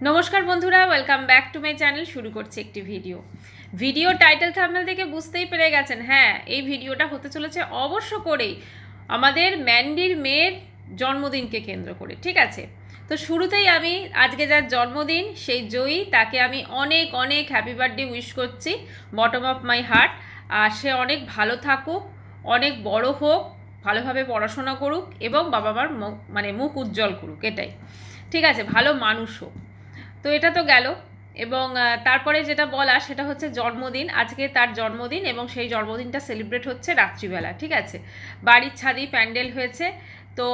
নমস্কার বন্ধুরা, welcome back to my channel. শুরু করছি একটি ভিডিও টাইটেল থাম্বনেল থেকে বুঝতেই পেরে গেছেন। হ্যাঁ, এই ভিডিওটা হতে চলেছে অবশ্য করেই আমাদের ম্যান্ডির মেয়ের জন্মদিনকে কেন্দ্র করে। ঠিক আছে, তো শুরুতেই আমি আজকে যার জন্মদিন সেই জয়ী, তাকে আমি অনেক অনেক হ্যাপি বার্থডে উইশ করছি বটম অফ মাই হার্ট। আর সে অনেক ভালো থাকুক, অনেক বড় হোক, ভালোভাবে পড়াশোনা করুক এবং বাবা মার মুখ উজ্জ্বল করুক, এটাই। ঠিক আছে, ভালো মানুষ হোক। তো এটা তো গেল। এবং তারপরে যেটা বলা সেটা হচ্ছে জন্মদিন। আজকে তার জন্মদিন এবং সেই জন্মদিনটা সেলিব্রেট হচ্ছে রাত্রিবেলা। ঠিক আছে, বাড়ির ছাদেই প্যান্ডেল হয়েছে। তো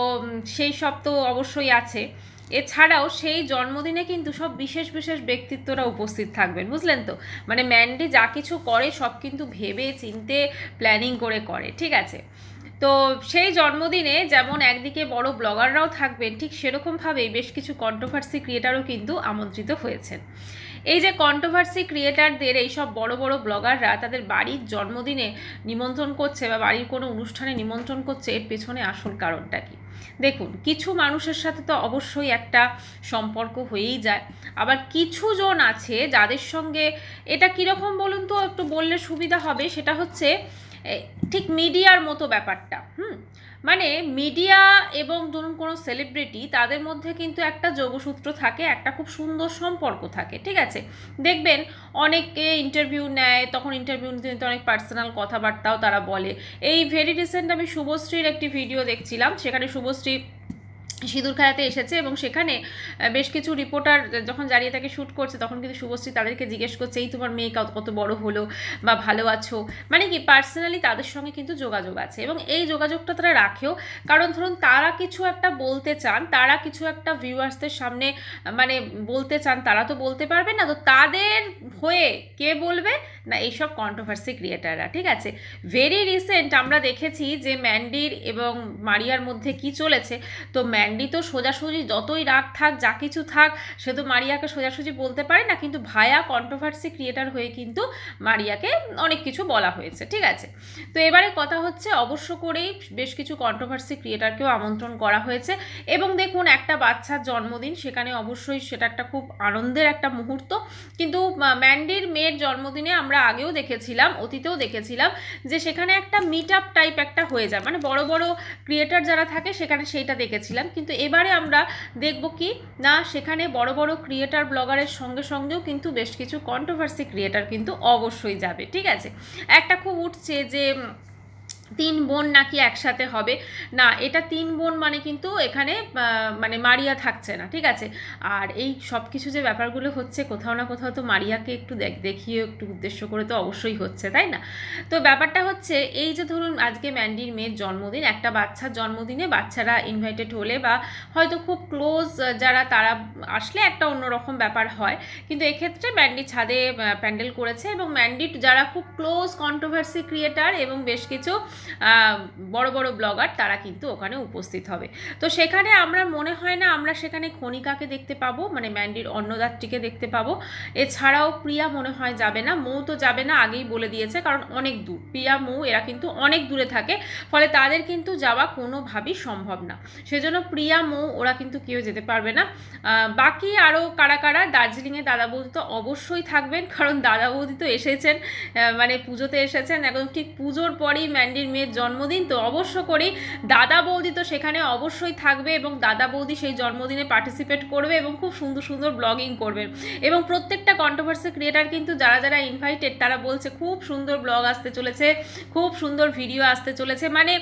সেই সব তো অবশ্যই আছে। এছাড়াও সেই জন্মদিনে কিন্তু সব বিশেষ বিশেষ ব্যক্তিত্বরা উপস্থিত থাকবেন, বুঝলেন তো। মানে ম্যান্ডি যা কিছু করে সব কিন্তু ভেবে চিন্তে প্ল্যানিং করে। ঠিক আছে, তো সেই জন্মদিনে যেমন একদিকে বড় ব্লগাররাও থাকবেন, ঠিক সেরকমভাবেই বেশ কিছু কন্ট্রোভার্সি ক্রিয়েটারও কিন্তু আমন্ত্রিত হয়েছেন। এই যে কন্ট্রোভার্সি ক্রিয়েটারদের এইসব বড় বড় ব্লগাররা তাদের বাড়ির জন্মদিনে নিমন্ত্রণ করছে বা বাড়ির কোনো অনুষ্ঠানে নিমন্ত্রণ করছে, এর পেছনে আসল কারণটা কি? দেখুন, কিছু মানুষের সাথে তো অবশ্যই একটা সম্পর্ক হয়েই যায়, আবার কিছু জন আছে যাদের সঙ্গে এটা কীরকম বলুন তো, একটু বললে সুবিধা হবে। সেটা হচ্ছে ঠিক মিডিয়ার মতো ব্যাপারটা। মানে মিডিয়া এবং ধরুন কোনো সেলিব্রিটি, তাদের মধ্যে কিন্তু একটা যোগসূত্র থাকে, একটা খুব সুন্দর সম্পর্ক থাকে। ঠিক আছে, দেখবেন অনেকে ইন্টারভিউ নেয়, তখন ইন্টারভিউ নিতে অনেক পার্সোনাল কথাবার্তাও তারা বলে। এই ভেরি রিসেন্ট আমি শুভশ্রীর একটি ভিডিও দেখছিলাম, সেখানে শুভশ্রী সিঁদুর খেলাতে এসেছে এবং সেখানে বেশ কিছু রিপোর্টার যখন দাঁড়িয়ে তাকে শ্যুট করছে, তখন কিন্তু শুভশ্রী তাদেরকে জিজ্ঞেস করছে, এই তোমার মেয়ে কত বড় হলো বা ভালো আছো। মানে কি, পার্সোনালি তাদের সঙ্গে কিন্তু যোগাযোগ আছে এবং এই যোগাযোগটা তারা রাখেও। কারণ ধরুন তারা কিছু একটা বলতে চান, তারা কিছু একটা ভিউয়ার্সদের সামনে মানে বলতে চান, তারা তো বলতে পারবে না, তো তাদের হয়ে কে বলবে না? এইসব কন্ট্রোভার্সি ক্রিয়েটাররা। ঠিক আছে, ভেরি রিসেন্ট আমরা দেখেছি যে ম্যান্ডির এবং মারিয়ার মধ্যে কি চলেছে। তো ম্যান্ডি তো সোজাসুজি যতই রাগ থাক, যা কিছু থাক, সে তো মারিয়াকে সোজাসুজি বলতে পারে না, কিন্তু ভায়া কন্ট্রোভার্সি ক্রিয়েটার হয়ে কিন্তু মারিয়াকে অনেক কিছু বলা হয়েছে। ঠিক আছে, তো এবারে কথা হচ্ছে অবশ্য করেই বেশ কিছু কন্ট্রোভার্সি ক্রিয়েটারকেও আমন্ত্রণ করা হয়েছে। এবং দেখুন, একটা বাচ্চার জন্মদিন, সেখানে অবশ্যই সেটা একটা খুব আনন্দের একটা মুহূর্ত। কিন্তু ম্যান্ডির মেয়ের জন্মদিনে আমরা আগেও দেখেছিলাম, অতীতেও দেখেছিলাম যে সেখানে একটা মিট আপ টাইপ একটা হয়ে যায়, মানে বড় বড় ক্রিয়েটার যারা থাকে সেখানে সেইটা দেখেছিলাম। কিন্তু এবারে আমরা দেখব কি না, সেখানে বড় বড় ক্রিয়েটার ব্লগারের সঙ্গে সঙ্গেও কিন্তু বেশ কিছু কন্ট্রোভার্সি ক্রিয়েটার কিন্তু অবশ্যই যাবে। ঠিক আছে, একটা খুব উঠছে যে 3 বোন নাকি একসাথে হবে। না, এটা 3 বোন মানে কিন্তু এখানে মানে মারিয়া থাকছে না। ঠিক আছে, আর এই সব কিছু যে ব্যাপারগুলো হচ্ছে, কোথাও না কোথাও তো মারিয়াকে একটু দেখিয়ে একটু উদ্দেশ্য করে তো অবশ্যই হচ্ছে, তাই না? তো ব্যাপারটা হচ্ছে এই যে ধরুন আজকে ম্যান্ডির মেয়ের জন্মদিন, একটা বাচ্চার জন্মদিনে বাচ্চারা ইনভাইটেড হলে বা হয়তো খুব ক্লোজ যারা, তারা আসলে একটা অন্যরকম ব্যাপার হয়। কিন্তু এক্ষেত্রে ম্যান্ডি ছাদে প্যান্ডেল করেছে এবং ম্যান্ডির যারা খুব ক্লোজ কন্ট্রোভার্সি ক্রিয়েটার এবং বেশ কিছু বড় বড় ব্লগার, তারা কিন্তু ওখানে উপস্থিত হবে। তো সেখানে আমরা মনে হয় না আমরা সেখানে খনিকাকে দেখতে পাবো, মানে ম্যান্ডির অন্নদাত্রীকে দেখতে পাবো। এছাড়াও প্রিয়া মনে হয় যাবে না, মৌ তো যাবে না, আগেই বলে দিয়েছে, কারণ অনেক দূর। প্রিয়া মৌ এরা কিন্তু অনেক দূরে থাকে, ফলে তাদের কিন্তু যাওয়া কোনোভাবেই সম্ভব না। সেজন্য প্রিয়া মৌ ওরা কিন্তু কেউ যেতে পারবে না। বাকি আরও কারা কারা, দার্জিলিংয়ে দাদা বৌদি তো অবশ্যই থাকবেন, কারণ দাদা বৌদি তো এসেছেন, মানে পুজোতে এসেছেন, একদম ঠিক পুজোর পরেই ম্যান্ডির মেয়ের জন্মদিন, তো অবশ্য করেই দাদা বৌদি তো সেখানে অবশ্যই থাকবে এবং দাদা বৌদি সেই জন্মদিনে পার্টিসিপেট করবে এবং খুব সুন্দর সুন্দর ব্লগিং করবে। এবং প্রত্যেকটা কন্ট্রোভার্সি ক্রিয়েটার কিন্তু যারা যারা ইনভাইটেড, তারা বলছে খুব সুন্দর ব্লগ আসতে চলেছে, খুব সুন্দর ভিডিও আসতে চলেছে। মানে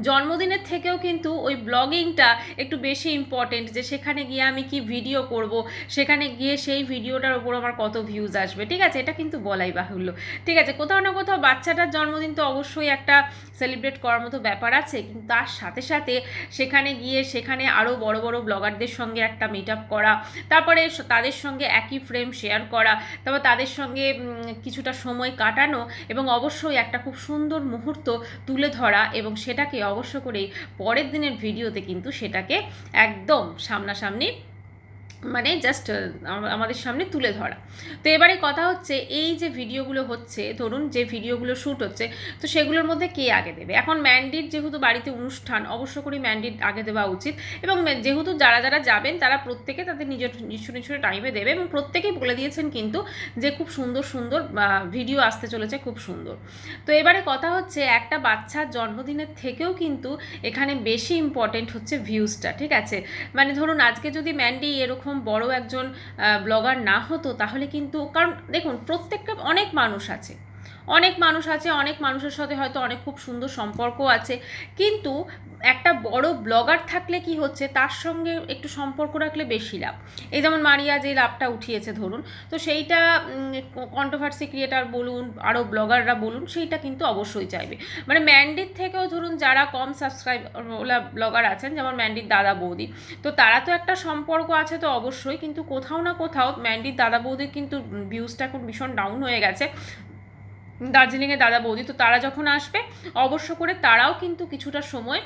জন্মদিনের থেকেও কিন্তু ওই ব্লগিংটা একটু বেশি ইম্পর্টেন্ট, যে সেখানে গিয়ে আমি কি ভিডিও করব, সেখানে গিয়ে সেই ভিডিওটার উপর আমার কত ভিউজ আসবে। ঠিক আছে, এটা কিন্তু বলাই বাহুল্য। ঠিক আছে, কোথাও না কোথাও বাচ্চাটার জন্মদিন তো অবশ্যই একটা সেলিব্রেট করার মতো ব্যাপার আছে, কিন্তু তার সাথে সাথে সেখানে গিয়ে সেখানে আরও বড় বড় ব্লগারদের সঙ্গে একটা মিট আপ করা, তারপরে তাদের সঙ্গে একই ফ্রেম শেয়ার করা, তারপর তাদের সঙ্গে কিছুটা সময় কাটানো এবং অবশ্যই একটা খুব সুন্দর মুহূর্ত তুলে ধরা, এবং সেটাকে অবশ্য করেই পরের দিনের ভিডিওতে কিন্তু সেটাকে একদম সামনাসামনি মানে জাস্ট আমাদের সামনে তুলে ধরা। তো এবারে কথা হচ্ছে এই যে ভিডিওগুলো হচ্ছে, ধরুন যে ভিডিওগুলো শ্যুট হচ্ছে, তো সেগুলোর মধ্যে কে আগে দেবে? এখন ম্যান্ডির যেহেতু বাড়িতে অনুষ্ঠান, অবশ্য করে ম্যান্ডির আগে দেওয়া উচিত, এবং যেহেতু যারা যারা যাবেন তারা প্রত্যেকে তাদের নিজের নিজস্ব টাইমে দেবে, এবং প্রত্যেকেই বলে দিয়েছেন কিন্তু যে খুব সুন্দর সুন্দর ভিডিও আসতে চলেছে, খুব সুন্দর। তো এবারে কথা হচ্ছে একটা বাচ্চার জন্মদিনের থেকেও কিন্তু এখানে বেশি ইম্পর্টেন্ট হচ্ছে ভিউজটা, ঠিক আছে? মানে ধরুন আজকে যদি ম্যান্ডি এরকম বড় একজন ব্লগার না হতো, তাহলে কিন্তু, কারণ দেখুন প্রত্যেকটা অনেক মানুষ আছে, অনেক মানুষের সাথে হয়তো অনেক খুব সুন্দর সম্পর্ক আছে, কিন্তু একটা বড় ব্লগার থাকলে কি হচ্ছে, তার সঙ্গে একটু সম্পর্ক রাখলে বেশি লাভ। এই যেমন মারিয়া যে লাভটা উঠিয়েছে ধরুন, তো সেইটা কন্ট্রোভার্সি ক্রিয়েটার বলুন, আরও ব্লগাররা বলুন, সেইটা কিন্তু অবশ্যই চাইবে। মানে ম্যান্ডির থেকেও ধরুন যারা কম সাবস্ক্রাইব ওলা ব্লগার আছেন, যেমন ম্যান্ডির দাদা বৌদি, তো তারা তো একটা সম্পর্ক আছে তো অবশ্যই, কিন্তু কোথাও না কোথাও ম্যান্ডির দাদা বৌদির কিন্তু ভিউজটা এখন ভীষণ ডাউন হয়ে গেছে, দার্জিলিংয়ে দাদা বৌদি, তো তারা যখন আসবে অবশ্য করে তারাও কিন্তু কিছুটা সময়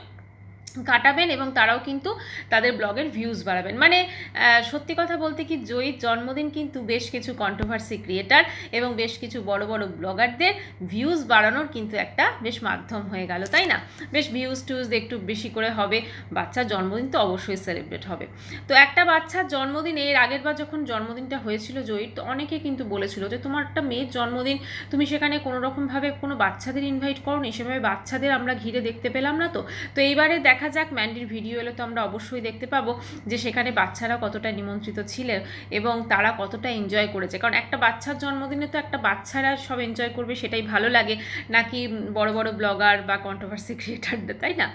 কাটাবেন এবং তারাও কিন্তু তাদের ব্লগের ভিউজ বাড়াবেন। মানে সত্যি কথা বলতে কি, জয়ীর জন্মদিন কিন্তু বেশ কিছু কন্ট্রোভার্সি ক্রিয়েটার এবং বেশ কিছু বড় বড় ব্লগারদের ভিউজ বাড়ানোর কিন্তু একটা বেশ মাধ্যম হয়ে গেল, তাই না? বেশ ভিউজ টিউজ একটু বেশি করে হবে, বাচ্চার জন্মদিন তো অবশ্যই সেলিব্রেট হবে। তো একটা বাচ্চার জন্মদিনে, এর আগের বার যখন জন্মদিনটা হয়েছিল জয়ীর, তো অনেকে কিন্তু বলেছিল যে তোমার একটা মেয়ের জন্মদিন, তুমি সেখানে কোনো রকমভাবে কোনো বাচ্চাদের ইনভাইট করোনি, সেভাবে বাচ্চাদের আমরা ঘিরে দেখতে পেলাম না। তো এইবারে দেখা যাক, ম্যান্ডির ভিডিও এলে তো আমরা অবশ্যই দেখতে পাবো যে সেখানে বাচ্চারা কতটা নিমন্ত্রিত ছিলেন এবং তারা কতটা এনজয় করেছে। কারণ একটা বাচ্চার জন্মদিনে তো একটা বাচ্চারা সব এনজয় করবে, সেটাই ভালো লাগে, নাকি বড় বড় ব্লগার বা কন্ট্রোভার্সি ক্রিয়েটারদের, তাই না?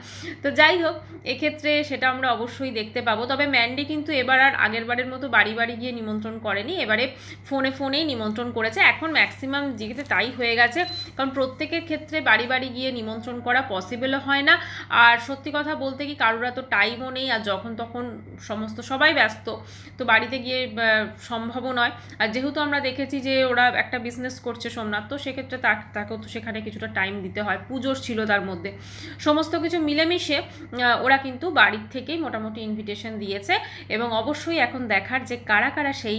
তো যাই হোক, এক্ষেত্রে সেটা আমরা অবশ্যই দেখতে পাবো। তবে ম্যান্ডি কিন্তু এবার আর আগের বারের মতো বাড়ি বাড়ি গিয়ে নিমন্ত্রণ করেনি, এবারে ফোনেই নিমন্ত্রণ করেছে। এখন ম্যাক্সিমাম জায়গাতে তাই হয়ে গেছে, কারণ প্রত্যেকের ক্ষেত্রে বাড়ি বাড়ি গিয়ে নিমন্ত্রণ করা পসিবলও হয় না। আর সত্যি কথা বলতে কি, কারোর তো টাইমও নেই, আর যখন তখন সবাই ব্যস্ত, তো বাড়িতে গিয়ে সম্ভবও নয়। আর যেহেতু আমরা দেখেছি যে ওরা একটা বিজনেস করছে সোমনাথ, তো সেক্ষেত্রে তাকেও তো সেখানে কিছুটা টাইম দিতে হয়, পুজোর ছিল তার মধ্যে, সমস্ত কিছু মিলেমিশে ওরা কিন্তু বাড়ির থেকেই মোটামুটি ইনভিটেশন দিয়েছে। এবং অবশ্যই এখন দেখার যে কারা কারা সেই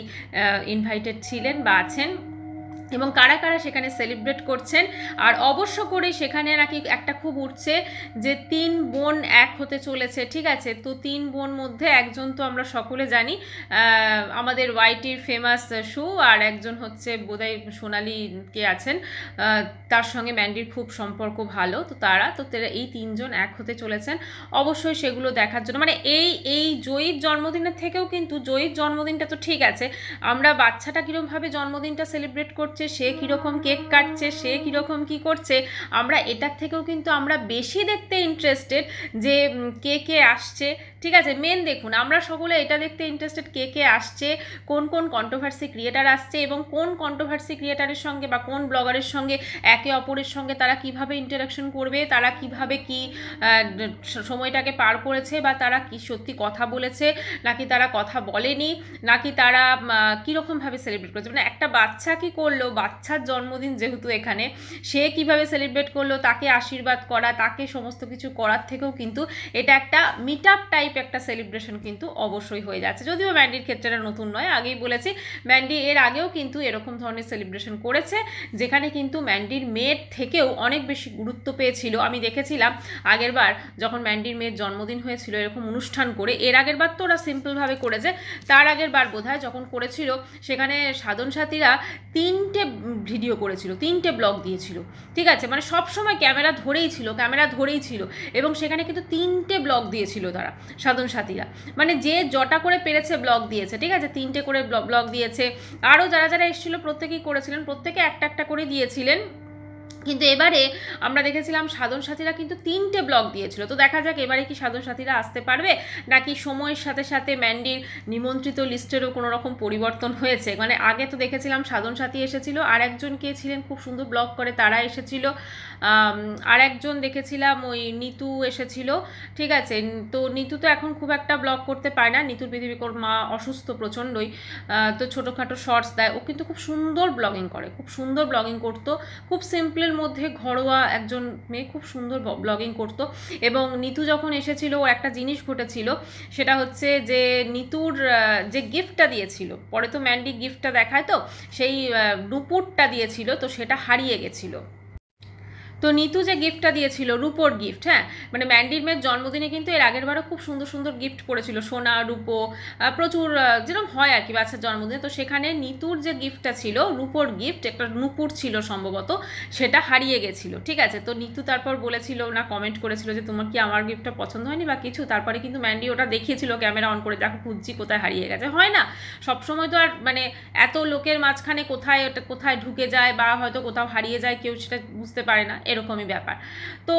ইনভাইটেড ছিলেন বা আছেন এবং কারা কারা সেখানে সেলিব্রেট করছেন। আর অবশ্য করে সেখানে নাকি একটা খুব উঠছে যে 3 বোন এক হতে চলেছে, ঠিক আছে? তো 3 বোন মধ্যে একজন তো আমরা সকলে জানি আমাদের ওয়াইটির ফেমাস শু, আর একজন হচ্ছে বোধহয় সোনালি কে আছেন, তার সঙ্গে ম্যান্ডির খুব সম্পর্ক ভালো, তো তারা এই 3 জন এক হতে চলেছেন। অবশ্যই সেগুলো দেখার জন্য, মানে এই জয়ীর জন্মদিনের থেকেও কিন্তু, জয়ীর জন্মদিনটা তো ঠিক আছে, আমরা বাচ্চাটা কীরকমভাবে জন্মদিনটা সেলিব্রেট করছে, সে কীরকম কেক কাটছে, সে কীরকম কী করছে, আমরা এটার থেকেও কিন্তু আমরা বেশি দেখতে ইন্টারেস্টেড যে কে আসছে, ঠিক আছে? মেন দেখুন, আমরা সকলে এটা দেখতে ইন্টারেস্টেড কে আসছে, কোন কোন কন্ট্রোভার্সি ক্রিয়েটার আসছে, এবং কোন কন্ট্রোভার্সি ক্রিয়েটারের সঙ্গে বা কোন ব্লগারের সঙ্গে একে অপরের সঙ্গে তারা কিভাবে ইন্টারাকশন করবে, তারা কিভাবে কি সময়টাকে পার করেছে, বা তারা কি সত্যি কথা বলেছে নাকি তারা কথা বলেনি, নাকি তারা কীরকমভাবে সেলিব্রেট করেছে। মানে একটা বাচ্চা কি করলো, বাচ্চার জন্মদিন যেহেতু এখানে, সে কিভাবে সেলিব্রেট করলো, তাকে আশীর্বাদ করা, তাকে সমস্ত কিছু করার থেকেও কিন্তু এটা একটা মিট আপ টাইপ একটা সেলিব্রেশন কিন্তু অবশ্যই হয়ে যাচ্ছে। যদিও ম্যান্ডির ক্ষেত্রে নতুন নয়, আগেই বলেছি ম্যান্ডি এর আগেও কিন্তু এরকম ধরনের সেলিব্রেশন করেছে, যেখানে কিন্তু ম্যান্ডির মেয়ের থেকেও অনেক বেশি গুরুত্ব পেয়েছিল। আমি দেখেছিলাম আগের বার যখন ম্যান্ডির মেয়ের জন্মদিন হয়েছিল এরকম অনুষ্ঠান করে, এর আগের বার তো ওরা সিম্পলভাবে করেছে, তার আগের বার বোধহয় যখন করেছিল সেখানে সাধন সাথীরা 3টে ভিডিও করেছিল, 3টে ব্লগ দিয়েছিল, ঠিক আছে? মানে সবসময় ক্যামেরা ধরেই ছিল এবং সেখানে কিন্তু 3টে ব্লগ দিয়েছিল তারা, সাধন সাথীরা, মানে যে জটা করে পেরেছে ব্লগ দিয়েছে, ঠিক আছে? 3টে করে ব্লগ দিয়েছে। আরও যারা যারা এসেছিল প্রত্যেকেই করেছিলেন, প্রত্যেকে একটা একটা করে দিয়েছিলেন। কিন্তু এবারে আমরা দেখেছিলাম সাধন সাথীরা কিন্তু 3টে ব্লগ দিয়েছিল। তো দেখা যাক এবারে কি সাধন সাথীরা আসতে পারবে, নাকি সময়ের সাথে সাথে ম্যান্ডির নিমন্ত্রিত লিস্টেরও কোনো রকম পরিবর্তন হয়েছে। মানে আগে তো দেখেছিলাম সাধন সাথী এসেছিল, আর একজন কে ছিলেন খুব সুন্দর ব্লগ করে তারা এসেছিল, আর একজন দেখেছিলাম ওই নিতু এসেছিল, ঠিক আছে? তো নিতু তো এখন খুব একটা ব্লগ করতে পারে না, নিতুর পৃথিবীকর মা অসুস্থ প্রচণ্ডই, তো ছোটোখাটো শর্টস দেয়, ও কিন্তু খুব সুন্দর ব্লগিং করে, খুব সুন্দর ব্লগিং করতো, খুব সিম্পলের মধ্যে ঘরোয়া একজন মেয়ে, খুব সুন্দর ব্লগিং করতো। এবং নিতু যখন এসেছিল ওর একটা জিনিস ঘটেছিল, সেটা হচ্ছে যে নিতুর যে গিফটটা দিয়েছিল, পরে তো ম্যান্ডি গিফটটা দেখায়, তো সেই নুপুরটা দিয়েছিল, তো সেটা হারিয়ে গেছিলো। তো নিতু যে গিফটটা দিয়েছিল রূপোর গিফট, হ্যাঁ মানে ম্যান্ডির মেয়ের জন্মদিনে কিন্তু এর আগের বারও খুব সুন্দর সুন্দর গিফট করেছিল, সোনা রূপো প্রচুর, যেরকম হয় আর কি বাচ্চার জন্মদিনে। তো সেখানে নিতুর যে গিফটটা ছিল রূপোর গিফট, একটা নুপুর ছিল সম্ভবত, সেটা হারিয়ে গেছিলো। ঠিক আছে, তো নিতু তারপর বলেছিল না, কমেন্ট করেছিল যে তোমার কি আমার গিফটটা পছন্দ হয়নি বা কিছু। তারপরে কিন্তু ম্যান্ডি ওটা দেখিয়েছিল ক্যামেরা অন করে, দেখো খুঁজছি কোথায় হারিয়ে গেছে। হয় না সবসময় তো আর মানে এত লোকের মাঝখানে কোথায় ওটা কোথায় ঢুকে যায় বা হয়তো কোথাও হারিয়ে যায়, কেউ সেটা বুঝতে পারে না, এরকমই ব্যাপার। তো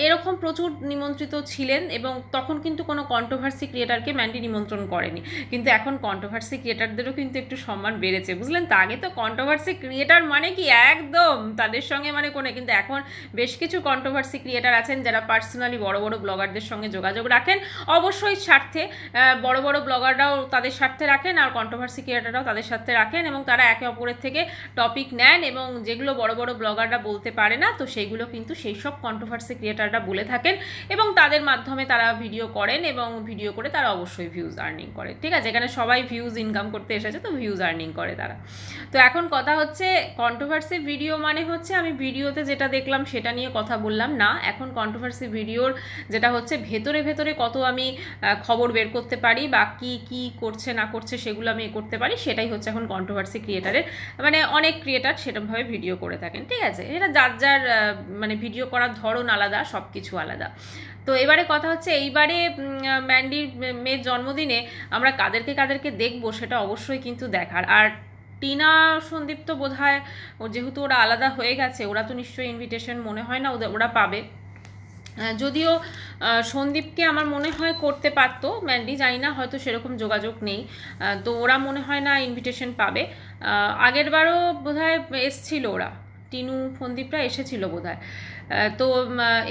এরকম প্রচুর নিমন্ত্রিত ছিলেন, এবং তখন কিন্তু কোনো কন্ট্রোভার্সি ক্রিয়েটারকে ম্যান্ডি নিমন্ত্রণ করেনি। কিন্তু এখন কন্ট্রোভার্সি ক্রিয়েটারদেরও কিন্তু একটু সম্মান বেড়েছে, বুঝলেন তো। আগে তো কন্ট্রোভার্সি ক্রিয়েটার মানে কি একদম তাদের সঙ্গে মানে কোনো, কিন্তু এখন বেশ কিছু কন্ট্রোভার্সি ক্রিয়েটার আছেন যারা পার্সোনালি বড় বড় ব্লগারদের সঙ্গে যোগাযোগ রাখেন, অবশ্যই স্বার্থে। বড় বড় ব্লগাররাও তাদের স্বার্থে রাখেন, আর কন্ট্রোভার্সি ক্রিয়েটাররাও তাদের স্বার্থে রাখেন, এবং তারা একে অপরের থেকে টপিক নেন, এবং যেগুলো বড় বড় ব্লগাররা বলতে পারে না, তো সেইগুলো কিন্তু সেই সব কন্ট্রোভার্সি ক্রিয়েটাররা বলে থাকেন, এবং তাদের মাধ্যমে তারা ভিডিও করেন, এবং ভিডিও করে তারা অবশ্যই ভিউজ আর্নিং করে। ঠিক আছে, এখানে সবাই ভিউজ ইনকাম করতে এসেছে, তো ভিউজ আর্নিং করে তারা। তো এখন কথা হচ্ছে কন্ট্রোভার্সি ভিডিও মানে হচ্ছে আমি ভিডিওতে যেটা দেখলাম সেটা নিয়ে কথা বললাম না। এখন কন্ট্রোভার্সি ভিডিওর যেটা হচ্ছে ভেতরে ভেতরে কত আমি খবর বের করতে পারি বা কি কি করছে না করছে সেগুলো আমি করতে পারি, সেটাই হচ্ছে এখন কন্ট্রোভার্সি ক্রিয়েটারের, মানে অনেক ক্রিয়েটার সেরকমভাবে ভিডিও করে থাকেন। ঠিক আছে, এটা যার যার মানে ভিডিও করার ধরন আলাদা, সব কিছু আলাদা। তো এবারে কথা হচ্ছে এইবারে ম্যান্ডির মেয়ের জন্মদিনে আমরা কাদেরকে কাদেরকে দেখবো সেটা অবশ্যই কিন্তু দেখার। আর টিনা সন্দীপ তো বোধ হয় যেহেতু ওরা আলাদা হয়ে গেছে, ওরা তো নিশ্চয়ই ইনভিটেশন মনে হয় না ওরা পাবে। যদিও সন্দীপকে আমার মনে হয় করতে পারতো ম্যান্ডি, জানি না হয়তো সেরকম যোগাযোগ নেই, তো ওরা মনে হয় না ইনভিটেশন পাবে। আগের বারও বোধহয় এসছিল ওরা, টিনু সন্দীপরা এসেছিল বোধহয়, তো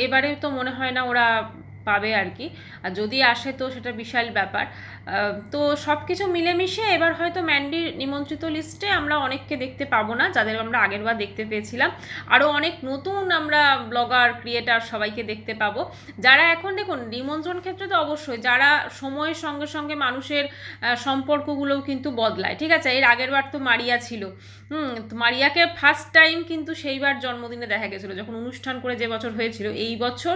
এবারে তো মনে হয় না ওরা পাবে আর কি, আর যদি আসে তো সেটা বিশাল ব্যাপার। তো সব কিছু মিলেমিশে এবার হয়তো ম্যান্ডির নিমন্ত্রিত লিস্টে আমরা অনেককে দেখতে পাবো না, যাদের আমরা আগেরবার দেখতে পেয়েছিলাম। আরও অনেক নতুন আমরা ব্লগার ক্রিয়েটার সবাইকে দেখতে পাবো, যারা এখন দেখুন নিমন্ত্রণ ক্ষেত্রে তো অবশ্যই যারা সময়ের সঙ্গে সঙ্গে মানুষের সম্পর্কগুলোও কিন্তু বদলায়। ঠিক আছে, এর আগেরবার তো মারিয়া ছিল, মারিয়াকে ফার্স্ট টাইম কিন্তু সেইবার জন্মদিনে দেখা গেছিলো যখন অনুষ্ঠান করে, যে বছর হয়েছিল এই বছর,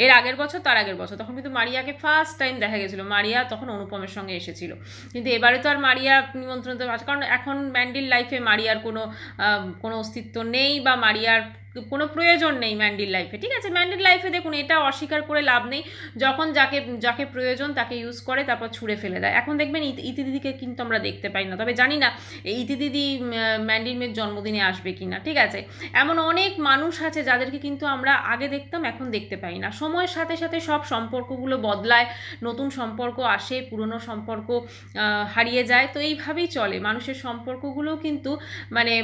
এর আগের বছর তার আগের বছর, তখন কিন্তু মারিয়াকে ফার্স্ট টাইম দেখা গেছিলো। মারিয়া তখন অনুপমের সঙ্গে এসেছিল, কিন্তু এবারে তো আর মারিয়া নিমন্ত্রণ, কারণ এখন ম্যান্ডির লাইফে মারিয়ার কোনো অস্তিত্ব নেই, বা মারিয়ার কোনো প্রয়োজন নেই ম্যান্ডির লাইফে। ঠিক আছে, ম্যান্ডির লাইফে দেখুন এটা অস্বীকার করে লাভ নেই, যখন যাকে প্রয়োজন তাকে ইউজ করে তারপর ছুঁড়ে ফেলে দেয়। এখন দেখবেন ইতি দিদিকে কিন্তু আমরা দেখতে পাই না, তবে জানি না এই ইতি দিদি ম্যান্ডির মেয়ের জন্মদিনে আসবে কিনা। ঠিক আছে, এমন অনেক মানুষ আছে যাদেরকে কিন্তু আমরা আগে দেখতাম এখন দেখতে পাই না। সময়ের সাথে সাথে সব সম্পর্কগুলো বদলায়, নতুন সম্পর্ক আসে, পুরনো সম্পর্ক হারিয়ে যায়, তো এইভাবেই চলে মানুষের সম্পর্কগুলো, কিন্তু মানে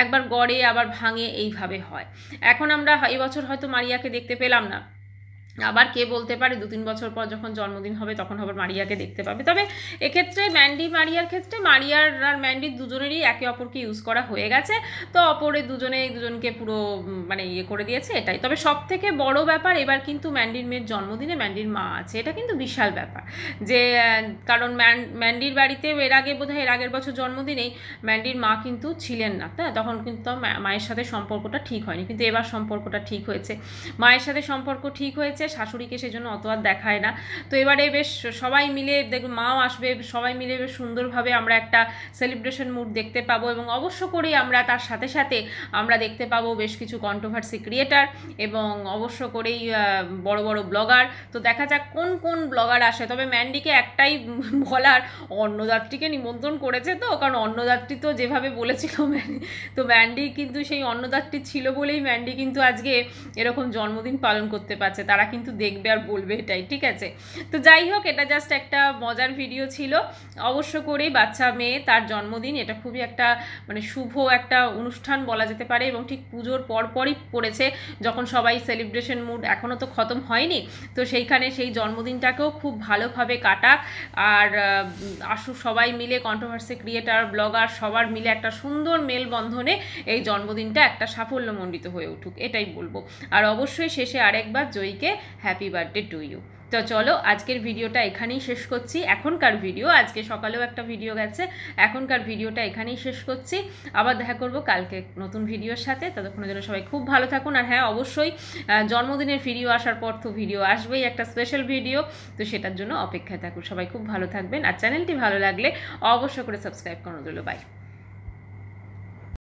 একবার গড়ে আবার ভাঙে, এইভাবে হয়। এখন আমরা এবছর হয়তো মারিয়াকে দেখতে পেলাম না, আবার কে বলতে পারে 2-3 বছর পর যখন জন্মদিন হবে তখন আবার মারিয়াকে দেখতে পাবে। তবে এক্ষেত্রে ম্যান্ডি মারিয়ার ক্ষেত্রে মারিয়ার আর ম্যান্ডির দুজনেরই একে অপরকে ইউজ করা হয়ে গেছে, তো অপরে দুজনকে পুরো মানে ইয়ে করে দিয়েছে, এটাই। তবে সব থেকে বড় ব্যাপার এবার কিন্তু ম্যান্ডির মেয়ের জন্মদিনে ম্যান্ডির মা আছে, এটা কিন্তু বিশাল ব্যাপার, যে কারণ ম্যান্ডির বাড়িতে এর আগে বোধহয় এর আগের বছর জন্মদিনেই ম্যান্ডির মা কিন্তু ছিলেন না, তাই তখন কিন্তু মায়ের সাথে সম্পর্কটা ঠিক হয়নি, কিন্তু এবার সম্পর্কটা ঠিক হয়েছে, মায়ের সাথে সম্পর্ক ঠিক হয়েছে, শাশুড়িকে সেজন্য অত আর দেখায় না। তো এবারে বেশ সবাই মিলে দেখুন, মাও আসবে, সবাই মিলে বেশ সুন্দরভাবে আমরা একটা সেলিব্রেশন মুড দেখতে পাবো, এবং অবশ্য করেই আমরা তার সাথে সাথে আমরা দেখতে পাবো বেশ কিছু কন্ট্রোভার্সি ক্রিয়েটার, এবং অবশ্য করেই বড় বড় ব্লগার। তো দেখা যাক কোন কোন ব্লগার আসে। তবে ম্যান্ডিকে একটাই বলার, অন্নদাত্রীকে নিমন্ত্রণ করেছে, তো কারণ অন্নদাত্রী তো যেভাবে বলেছিল তো ম্যান্ডি কিন্তু সেই অন্নদাত্রী ছিল বলেই ম্যান্ডি কিন্তু আজকে এরকম জন্মদিন পালন করতে পারছে, তারা কিন্তু কিন্তু দেখবে আর বলবে এটাই, ঠিক আছে? তো যাই হোক, এটা জাস্ট একটা মজার ভিডিও ছিল। অবশ্য করেই বাচ্চা মেয়ে, তার জন্মদিন, এটা খুবই একটা মানে শুভ একটা অনুষ্ঠান বলা যেতে পারে, এবং ঠিক পুজোর পরপরই পড়েছে, যখন সবাই সেলিব্রেশন মুড এখনও তো খতম হয়নি। তো সেইখানে সেই জন্মদিনটাকেও খুব ভালোভাবে কাটাক, আর আসুক সবাই মিলে, কন্ট্রোভার্সি ক্রিয়েটার, ব্লগার, সবার মিলে একটা সুন্দর মেলবন্ধনে এই জন্মদিনটা একটা সাফল্যমণ্ডিত হয়ে উঠুক, এটাই বলবো। আর অবশ্যই শেষে আরেকবার জয়ীকে হ্যাপি বার্থডে টু ইউ। তো চলো, আজকের ভিডিওটা এখানেই শেষ করছি। এখনকার ভিডিও, আজকে সকালেও একটা ভিডিও গেছে, এখনকার ভিডিওটা এখানেই শেষ করছি। আবার দেখা করব কালকে নতুন ভিডিওর সাথে। ততক্ষণের জন্য সবাই খুব ভালো থাকুন। আর হ্যাঁ, অবশ্যই জন্মদিনের ভিডিও আসার পর তো ভিডিও আসবেই, একটা স্পেশাল ভিডিও, তো সেটার জন্য অপেক্ষায় থাকুন। সবাই খুব ভালো থাকবেন, আর চ্যানেলটি ভালো লাগলে অবশ্যই করে সাবস্ক্রাইব করে দিল। বাই।